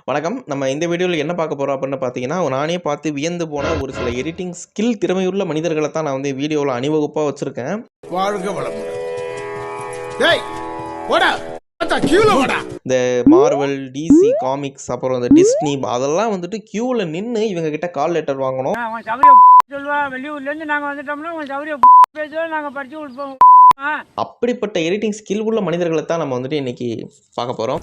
வணக்கம். நம்ம இந்த வீடியோவில் என்ன பார்க்க போகிறோம் அப்படின்னு பார்த்தீங்கன்னா, நானே பார்த்து வியந்து போன ஒரு சில எடிட்டிங் ஸ்கில் திறமையுள்ள மனிதர்களை தான் நான் வந்து வீடியோவில் அணிவகுப்பாக வச்சுருக்கேன். இந்த மார்வல், டிசி காமிக்ஸ், அப்புறம் இந்த டிஸ்னி அதெல்லாம் வந்துட்டு கியூவில் நின்று இவங்க கிட்ட கால் லெட்டர் வாங்கணும். அப்படிப்பட்ட எடிட்டிங் ஸ்கில் உள்ள மனிதர்களை தான் நம்ம வந்துட்டு இன்னைக்கு பார்க்க போகிறோம்.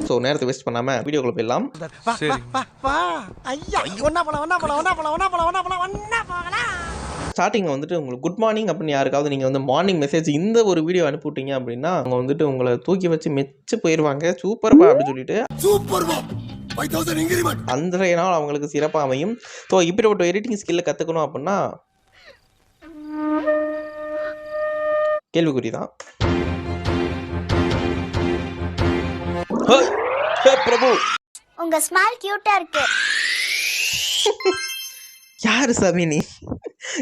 ஸோ நேரத்தை வேஸ்ட் பண்ணாமல் வீடியோக்குள்ள போயிடலாம். ஸ்டார்டிங் வந்துட்டு உங்களுக்கு குட் மார்னிங் அப்படின்னு யாருக்காவது நீங்கள் வந்து மார்னிங் மெசேஜ் இந்த ஒரு வீடியோ அனுப்பிவிட்டீங்க அப்படின்னா அவங்க வந்துட்டு உங்களை தூக்கி வச்சு மெச்சு போயிடுவாங்க. சூப்பர்பா அப்படின்னு சொல்லிட்டு அன்றைய நாள் அவங்களுக்கு சிறப்பாக அமையும். ஸோ இப்படிப்பட்ட எடிட்டிங் ஸ்கில்லை கற்றுக்கணும் அப்படின்னா கேள்விக்குறி தான். பிரபு உங்க ஸ்மைல் கியூட்டா இருக்கு. யாரு சாமி நீ?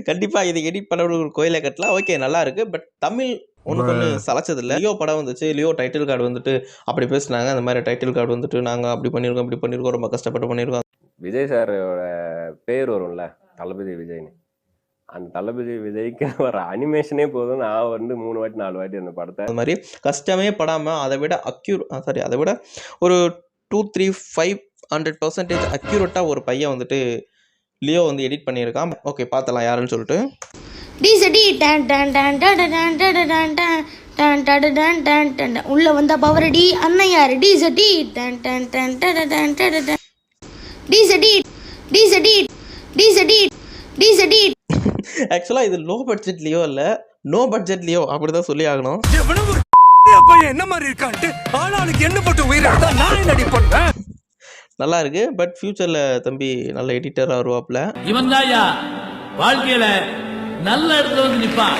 கண்டிப்பா இதை எடிட் பண்ண ஒரு கோயிலை கட்டலாம். ஓகே, நல்லா இருக்கு. பட் தமிழ் ஒன்று கொஞ்சம் சலைச்சது இல்லை. லியோ படம் வந்துச்சு, லியோ டைட்டில் கார்டு வந்துட்டு அப்படி பேசினாங்க. அந்த மாதிரி டைட்டில் கார்டு வந்துட்டு நாங்கள் அப்படி பண்ணியிருக்கோம், இப்படி பண்ணியிருக்கோம், ரொம்ப கஷ்டப்பட்டு பண்ணியிருக்கோம். விஜய் சாரோட பேர் வரும்ல, தளபதி விஜய்னு. அந்த தளபதி விஜய்க்கு வர அனிமேஷனே போதும். நான் வந்து 3 வாட்டி 4 வாட்டி அந்த படத்தை அது மாதிரி கஷ்டமே படாமல் அதை விட அதை விட ஒரு 2-3-500% அக்யூரேட்டாக ஒரு பையன் வந்துட்டு லியோ வந்து எடிட் பண்ணியிருக்கான். ஓகே, பார்த்தலாம் யாருன்னு சொல்லிட்டு. உள்ள வந்த பவரடி அண்ணன் யாரு? ஆக்சுவலாக இது லோ பட்ஜெட்லியோ இல்லை, நோ பட்ஜெட்லியோ அப்படிதான் சொல்லி ஆகணும். என்ன மாதிரி இருக்கான்ட்டு ஆளாளுக்கு என்ன போட்டு உயிரிழந்தா நான் என்னடி பண்ணுவேன். நல்லா இருக்கு. பட் ஃபியூச்சர்ல தம்பி நல்ல எடிட்டரா வருவாப்ல. இவன் தான்யா வாழ்க்கையில நல்ல இடத்துல வந்து நிப்பான்.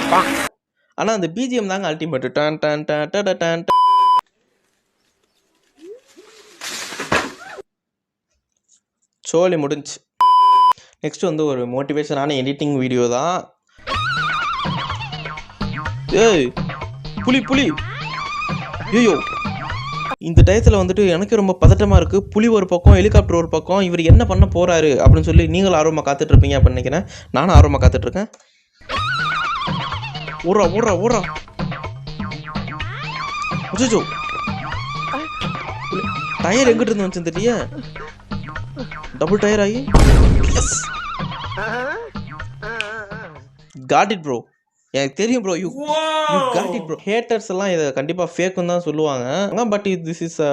ஆனா அந்த பிஜிஎம் தாங்க அல்டிமேட். டான் டான் டான் டான் டான். சோலி முடிஞ்சு. நெக்ஸ்ட் வந்து ஒரு மோட்டிவேஷனான எடிட்டிங் வீடியோ தான். ஏய் புலி புலி, ஐயோ இந்த டயத்தில் வந்துட்டு எனக்கு ரொம்ப பதட்டமாக இருக்குது. புலி ஒரு பக்கம், ஹெலிகாப்டர் ஒரு பக்கம். இவர் என்ன பண்ண போகிறாரு அப்படின்னு சொல்லி நீங்களும் ஆர்வமாக காத்துட்ருப்பீங்க அப்படின்னு நினைக்கிறேன். நானும் ஆர்வமாக காத்துட்ருக்கேன். ஊரா ஊரா ஊரா அச்சோ, டயர் எங்கிட்ட இருந்து வந்துச்சு தெரிய. டபுள் டயர் ஆகி காட் இட் ப்ரோ. எனக்கு தெரியும் bro, you got it bro. Haters எல்லாம் இதை கண்டிப்பாக ஃபேக்குன்னு தான் சொல்லுவாங்க. But this is a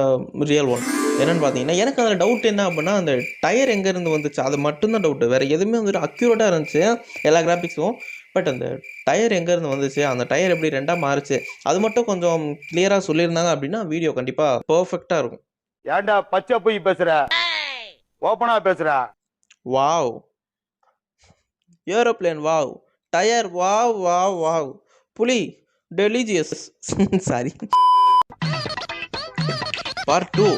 real one. என்னென்னு பார்த்தீங்கன்னா, எனக்கு அதில் டவுட் என்ன அப்படின்னா, அந்த டயர் எங்கேருந்து வந்துச்சு அது மட்டும்தான் டவுட்டு. வேறு எதுவுமே வந்துட்டு அக்யூரேட்டாக இருந்துச்சு எல்லா கிராஃபிக்ஸும். பட் அந்த டயர் எங்கேருந்து வந்துச்சு, அந்த டயர் எப்படி ரெண்டாக மாறுச்சு, அது மட்டும் கொஞ்சம் கிளியராக சொல்லியிருந்தாங்க அப்படின்னா வீடியோ கண்டிப்பாக பர்ஃபெக்டாக இருக்கும். ஏன்டா பச்சை போய் பேசுற, ஓப்பனா பேசுற. Wow, aeroplane wow, tyre wow wow wow, புலி டெலிஜியஸ். Sorry, part 2.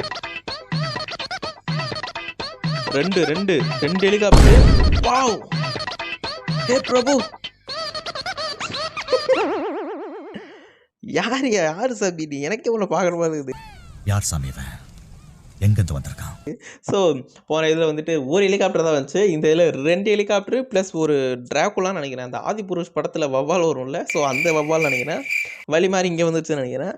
ரெண்டு ஹெலிகாப்டர். வாவ், ஹே பிரபு. யாரு சாமி நீ? எனக்கு எவ்வளோ பார்க்குற மாதிரி இருக்குது. யார் சாமி இவன்? எங்கேருந்து வந்திருக்கான்? ஸோ போன இதில் வந்துட்டு ஒரு ஹெலிகாப்டர் தான் வந்துச்சு. இந்த இதில் 2 ஹெலிகாப்டர் ப்ளஸ் ஒரு டிராகுலான்னு நினைக்கிறேன். அந்த ஆதி புருஷ் படத்தில் வவ்வால் வரும்ல, ஸோ அந்த வவ்வால் நினைக்கிறேன். வழி மாதிரி இங்கே வந்துருச்சுன்னு நினைக்கிறேன்.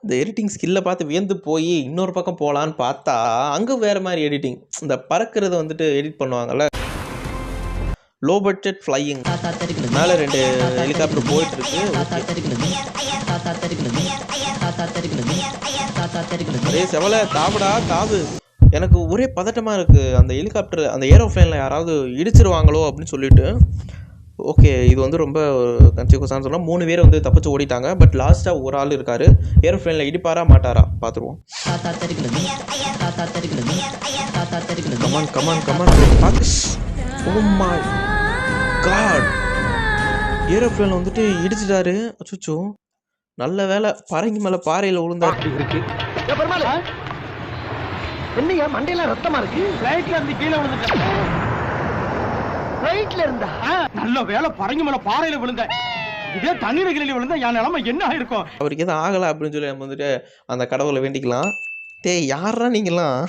இந்த எடிட்டிங் ஸ்கில்லை பார்த்து வியந்து போய் இன்னொரு பக்கம் போகலான்னு பார்த்தா அங்கே வேறு மாதிரி எடிட்டிங். இந்த பறக்கிறத வந்துட்டு எடிட் பண்ணுவாங்கல்ல, லோ பட்ஜெட் ஃப்ளையிங். மேலே 2 ஹெலிகாப்டர் போயிட்டு இருக்கு. செவல தாவுடா தாவு. எனக்கு ஒரே பதட்டமாக இருக்குது. அந்த ஹெலிகாப்டர், அந்த ஏரோப்ளேனில் யாராவது இடிச்சிருவாங்களோ அப்படின்னு சொல்லிட்டு. ஓகே, இது வந்து ரொம்ப கன்சிக்வன்ஸானு சொல்லலாம். 3 பேர் வந்து தப்பிச்சு ஓடிட்டாங்க. பட் லாஸ்ட்டாக ஒரு ஆள் இருக்காரு. ஏரோப்ளேனில் இடிப்பாரா மாட்டாரா பார்த்துருவோம். கமான் கமான் கமான் பாக்கிஸ். ஓ மை காட், ஏரோப்ளேன் வந்துட்டு இடிச்சிட்டாரு. அச்சோ, நல்ல வேலை பறங்கி மேலே பாறையில் விழுந்தாரு. என்னையா மண்டையில ரத்தமா இருக்கு? ஃளைட்ல இருந்து கீழே விழுந்துட்டேன். நல்ல வேலை பறங்கி மேல பாறையில விழுந்த இதே தண்ணீர் கிளியில விழுந்தா என் நிலைமை என்ன ஆயிருக்கும்? அவருக்கு எதுவும் ஆகலை அப்படின்னு சொல்லி நம்ம வந்துட்டு அந்த கடவுளை வேண்டிக்கலாம். யாரா நீங்களாம்?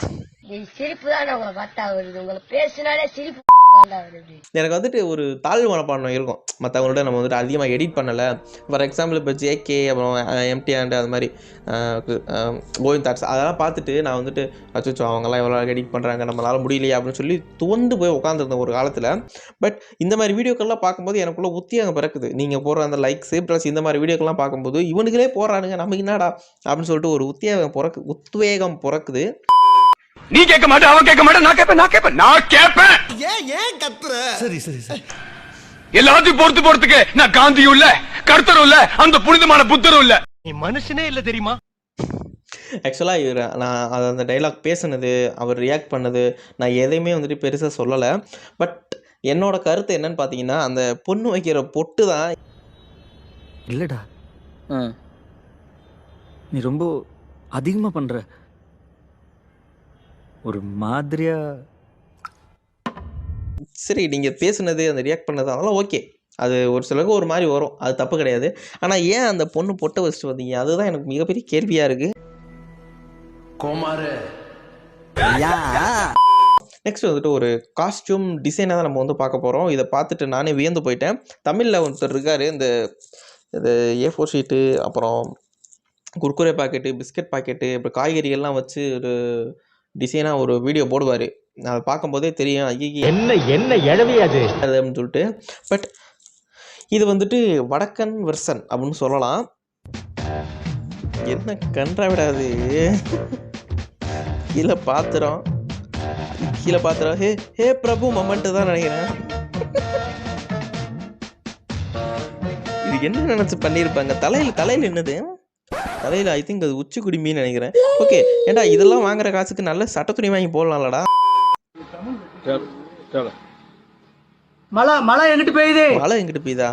சிரிப்பு தான் உங்களை பார்த்தா வருது, உங்களை பேசினாலே சிரிப்பு வருது. எனக்கு வந்துட்டு ஒரு தாழ்வு மனப்பான்மை இருக்கும் மற்றவங்களோட. நம்ம வந்துட்டு அதிகமாக எடிட் பண்ணலை. ஃபார் எக்ஸாம்பிள் இப்போ ஜேகே அப்புறம் எம்டி ஆண்டு அது மாதிரி கோவிந்த் தாட்ஸ் அதெல்லாம் பார்த்துட்டு நான் வந்துட்டு அச்சோ அவங்கெல்லாம் எவ்வளோ எடிட் பண்ணுறாங்க நம்மளால முடியலையா அப்படின்னு சொல்லி துவண்டு போய் உட்காந்துருந்தேன் ஒரு காலத்தில். பட் இந்த மாதிரி வீடியோக்கள்லாம் பார்க்கும்போது எனக்குள்ள உத்தியாகம் பிறக்குது. நீங்கள் போடுற அந்த லைக்ஸு ப்ளஸ் இந்த மாதிரி வீடியோக்கெல்லாம் பார்க்கும்போது இவனுங்களே போடுறானுங்க நம்ம என்னடா அப்படின்னு சொல்லிட்டு ஒரு உத்வேகம் பிறக்குது. நீ கேட்க மாட்டே, அவன் கேட்க மாட்டே, நான் கேட்பேன். ஏன் கத்துற? சரி சரி சரி. எல்லாத்தையும் பொறுத்துக்கு நான் காந்தியும் இல்ல, கர்த்தரும் இல்ல, அந்த புனிதமான புத்தரும் இல்ல. நீ மனுஷனே இல்ல தெரியுமா? ஆக்சுவலாக நான் அந்த டைலாக் பேசுனது, அவர் ரியாக்ட் பண்ணது, நான் எதையுமே வந்துட்டு பெருசாக சொல்லலை. பட் என்னோட கருத்து என்னன்னு பார்த்தீங்கன்னா, அந்த பொண்ணு வைக்கிற பொட்டு தான். இல்லடா, நீ ரொம்ப அதிகமா பண்ற. ஒரு மாதிரியா. சரி, நீங்கள் பேசுனது அந்த ரியாக்ட் பண்ணது அதெல்லாம் ஓகே, அது ஒரு சிலருக்கு ஒரு மாதிரி வரும், அது தப்பு கிடையாது. ஆனால் ஏன் அந்த பொண்ணு பொட்டை வச்சுட்டு வந்தீங்க, அதுதான் எனக்கு மிகப்பெரிய கேள்வியாக இருக்குது. நெக்ஸ்ட் வந்துட்டு ஒரு காஸ்டியூம் டிசைனை தான் நம்ம வந்து பார்க்க போகிறோம். இதை பார்த்துட்டு நானே வியந்து போயிட்டேன். தமிழில் ஒருத்தர் இருக்கார், இந்த A4 ஷீட்டு அப்புறம் குர்குரே பாக்கெட்டு, பிஸ்கட் பாக்கெட்டு, அப்புறம் காய்கறிகள்லாம் வச்சு ஒரு டிசைனாக ஒரு வீடியோ போடுவார். அதை பார்க்கும்போதே தெரியும் என்ன எழவி அது அப்படின்னு சொல்லிட்டு. பட் இது வந்துட்டு வடக்கன் வெர்சன் அப்படின்னு சொல்லலாம். என்ன கன்றா விடாது. கீழே பாத்திரம் ஹே பிரபு மொமெண்ட்டு தான் நினைக்கிறேன். இது என்ன நினச்சி பண்ணியிருப்பாங்க? தலையில் என்னது? தலையில் ஐ திங்க் அது உச்சி குடிமின்னு நினைக்கிறேன். ஓகே, ஏண்டா இதெல்லாம் வாங்குற காசுக்கு நல்ல சட்ட துணி வாங்கி போடலாம்லடா. மழை எங்கிட்டு பெய்யுது? மழை எங்கிட்டு பெய்யுதா?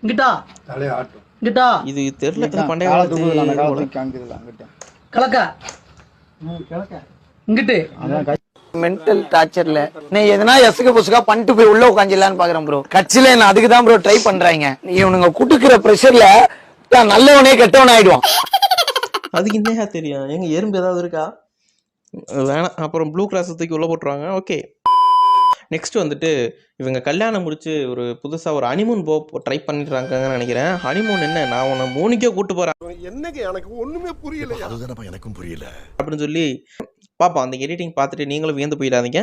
இங்கிட்டா இது தெரியல. பண்டைய காலத்து கலக்கா இங்கிட்டு மென்டல் டார்ச்சர்ல நீ எதனா எசுக புசுகா பண்ணிட்டு போய் உள்ள உட்காந்துலான்னு பாக்குறேன் ப்ரோ. கட்சியில என்ன அதுக்கு தான் ப்ரோ ட்ரை பண்றாங்க. இவனுங்க குடுக்குற பிரஷர்ல நல்லவனே கெட்டவன் ஆயிடுவான். அதுக்கு என்னையா தெரியும்? எங்க எறும்பு ஏதாவது இருக்கா? வேணாம். அப்புறம் ப்ளூ கிராஸ் தூக்கி உள்ள போட்டுருவாங்க. ஓகே, நெக்ஸ்ட் வந்துட்டு இவங்க கல்யாணம் முடிச்சு ஒரு புதுசாக ஒரு ஹனிமூன் ட்ரை பண்ணிடுறாங்கன்னு நினைக்கிறேன். ஹனிமூன் என்ன, நான் உன்னை மூணுக்கே கூட்டு போறேன். என்னங்க எனக்கு ஒண்ணுமே புரியல. அதுதானப்பா எனக்கும் புரியல அப்படின்னு சொல்லி பாப்பா அந்த எடிட்டிங் பார்த்துட்டு நீங்களும் வியந்து போயிடாதீங்க.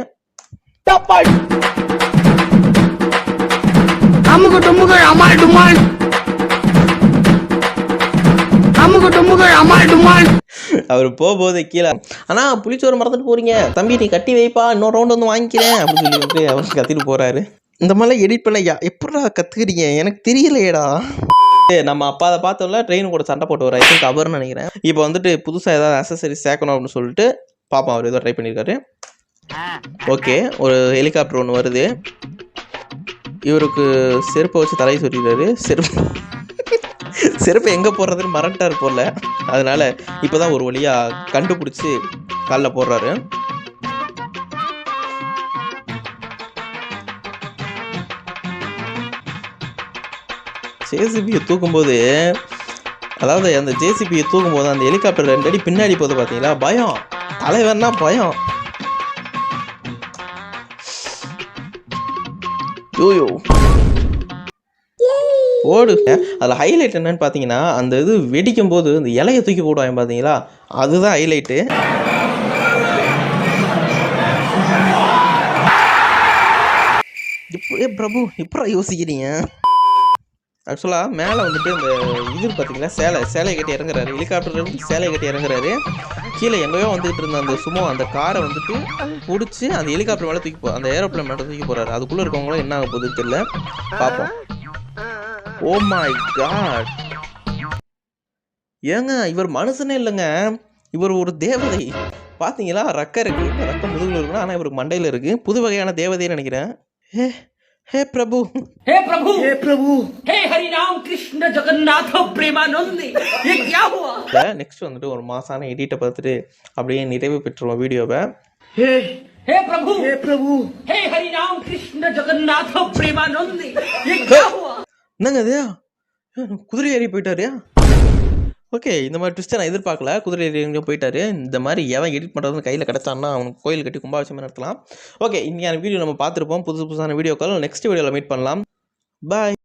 அவர் போகும்போது கீழே, ஆனா புளிச்சோறு மறந்துட்டு போறீங்க தம்பி, நீ கட்டி வைப்பா, இன்னொரு ரவுண்ட் வந்து வாங்கிக்கிறேன் அப்படின்னு சொல்லிட்டு அவர் கத்திட்டு போறாரு. இந்த மாதிரிலாம் எடிட் பண்ண எப்படா கத்துக்கிறீங்க எனக்கு தெரியலையேடா. நம்ம அப்பா அதை பார்த்தோம்ல, ட்ரெயின் கூட சண்டை போட்டு வர ஐ திங்க் அவர்னு நினைக்கிறேன். இப்போ வந்துட்டு புதுசாக ஏதாவது அக்சசரிஸ் சேர்க்கணும் அப்படின்னு சொல்லிட்டு பாப்பா அவர் ஏதோ ட்ரை பண்ணியிருக்காரு. ஓகே, ஒரு ஹெலிகாப்டர் ஒன்று வருது. இவருக்கு செருப்பை வச்சு தலையை சொல்லிடுறாரு. செருப்பை எங்கே போடுறதுன்னு மறந்துட்டார் போல. அதனால இப்போதான் ஒரு வழியாக கண்டுபிடிச்சி காலில் போடுறாரு. ஜேசிபியை தூக்கும்போது, அதாவது அந்த ஜேசிபியை தூக்கும்போது அந்த ஹெலிகாப்டர் 2 அடி பின்னாடி போகுது பார்த்தீங்களா, பயம். தலைவர்னா பயம். யோயோ ஓடு. அதில் ஹைலைட் என்னன்னு பார்த்தீங்கன்னா, அந்த இது வெடிக்கும் போது அந்த இலையை தூக்கி போடுவாங்க பார்த்தீங்களா, அதுதான் ஹைலைட்டு. பிரபு இப்போ யோசிக்கிறீங்க? ஆக்சுவலாக மேலே வந்துட்டு இந்த இது பார்த்தீங்களா, சேலையை கட்டி இறங்குறாரு. ஹெலிகாப்டர்லேருந்து சேலையை கட்டி இறங்குறாரு. கீழே எங்கேயோ வந்துகிட்டு இருந்த அந்த சுமோ அந்த காரை வந்துட்டு பிடிச்சி அந்த ஹெலிகாப்டர் மேலே தூக்கி அந்த ஏரோப்ளேன் மேலே தூக்கி போகிறாரு. அதுக்குள்ளே இருக்கவங்களும் என்ன ஆக போகுது தெரியல, பார்ப்போம். ஓ மை காட், ஏங்க இவர் மனுஷனே இல்லைங்க, இவர் ஒரு தேவதை. பார்த்தீங்களா, ரக்கம் இருக்கு, ரக்கம் முதுகில் இருக்குன்னா, ஆனால் இவருக்கு மண்டையில் இருக்கு. புது வகையான தேவதைன்னு நினைக்கிறேன். हे प्रभु हे प्रभु हे प्रभु हे हरि राम कृष्ण जगन्नाथ प्रेमानंद, ये क्या हुआ? நெக்ஸ்ட் வந்துட்டு ஒரு மாசான எடிட்டை பார்த்துட்டு அப்படியே நிறைவு பெற்றுவோம் வீடியோவை. हे हे प्रभु हे हरि राम कृष्ण जगन्नाथ प्रेमानंद ये क्या हुआ என்னங்க அது குதிரை ஏறி போயிட்டாரு. ஓகே, இந்த மாதிரி ட்விஸ்ட்டை நான் எதிர்பார்க்கல. குதிரை ஏறி எங்கேயோ போயிட்டாரு. இந்த மாதிரி எவன் எடிட் பண்ணுறதுன்னு கையில் கிடச்சான்னா அவனுக்கு கோயில் கட்டி கும்பாபிஷேகம் நடத்தலாம். ஓகே, இன்னைக்கான வீடியோ நம்ம பார்த்துருப்போம். புதுசான வீடியோக்கள் நெக்ஸ்ட் வீடியோவில் மீட் பண்ணலாம். பாய்.